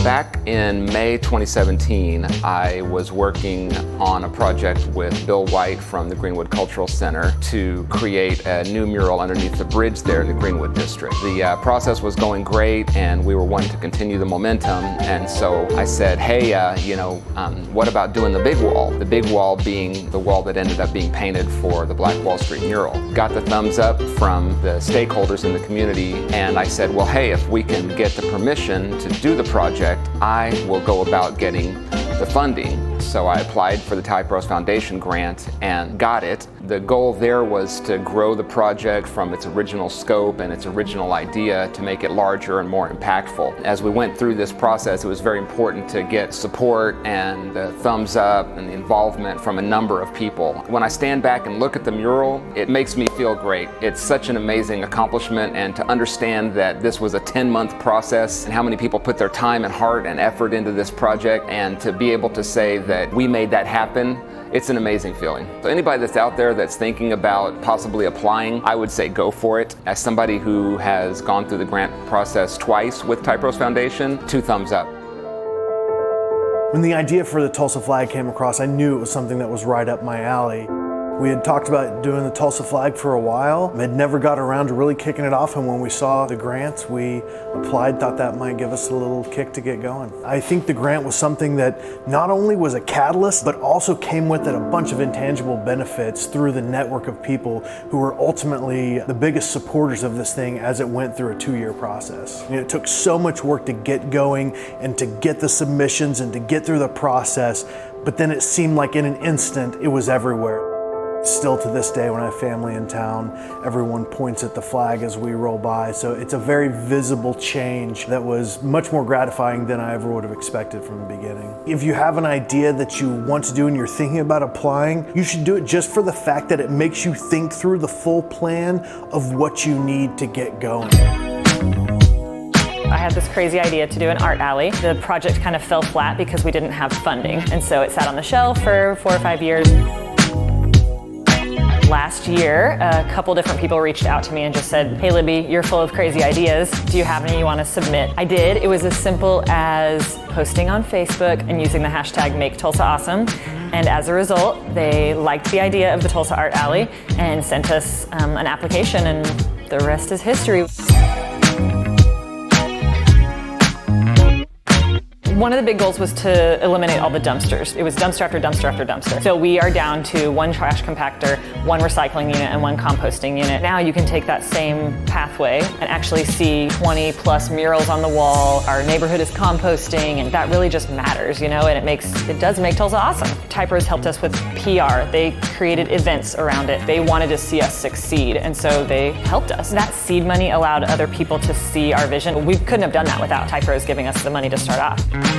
Back in May 2017, I was working on a project with Bill White from the Greenwood Cultural Center to create a new mural underneath the bridge there in the Greenwood district. The process was going great and we were wanting to continue the momentum, and so I said, hey, what about doing the big wall? The big wall being the wall that ended up being painted for the Black Wall Street mural. Got the thumbs up from the stakeholders in the community, and I said, well, hey, if we can get the permission to do the project, I will go about getting the funding. So I applied for the Typros Foundation grant and got it. The goal there was to grow the project from its original scope and its original idea to make it larger and more impactful. As we went through this process, it was very important to get support and the thumbs up and the involvement from a number of people. When I stand back and look at the mural, it makes me feel great. It's such an amazing accomplishment, and to understand that this was a 10-month process and how many people put their time and heart and effort into this project, and to be able to say that we made that happen, it's an amazing feeling. So anybody that's out there that's thinking about possibly applying, I would say go for it. As somebody who has gone through the grant process twice with Typros Foundation, 2 thumbs up. When the idea for the Tulsa flag came across, I knew it was something that was right up my alley. We had talked about doing the Tulsa flag for a while. Had never got around to really kicking it off, and when we saw the grants, we applied, thought that might give us a little kick to get going. I think the grant was something that not only was a catalyst, but also came with it a bunch of intangible benefits through the network of people who were ultimately the biggest supporters of this thing as it went through a 2-year process. It took so much work to get going and to get the submissions and to get through the process, but then it seemed like in an instant it was everywhere. Still to this day, when I have family in town, everyone points at the flag as we roll by. So it's a very visible change that was much more gratifying than I ever would have expected from the beginning. If you have an idea that you want to do and you're thinking about applying, you should do it just for the fact that it makes you think through the full plan of what you need to get going. I had this crazy idea to do an art alley. The project kind of fell flat because we didn't have funding, and so it sat on the shelf for 4 or 5 years. Last year, a couple different people reached out to me and just said, hey Libby, you're full of crazy ideas. Do you have any you want to submit? I did. It was as simple as posting on Facebook and using the hashtag #MakeTulsaAwesome. And as a result, they liked the idea of the Tulsa Art Alley and sent us an application, and the rest is history. One of the big goals was to eliminate all the dumpsters. It was dumpster after dumpster after dumpster. So we are down to 1 trash compactor, 1 recycling unit, and 1 composting unit. Now you can take that same pathway and actually see 20 plus murals on the wall. Our neighborhood is composting, and that really just matters, and it does make Tulsa awesome. Typros helped us with PR. They created events around it. They wanted to see us succeed, and so they helped us. That seed money allowed other people to see our vision. We couldn't have done that without Typros giving us the money to start off.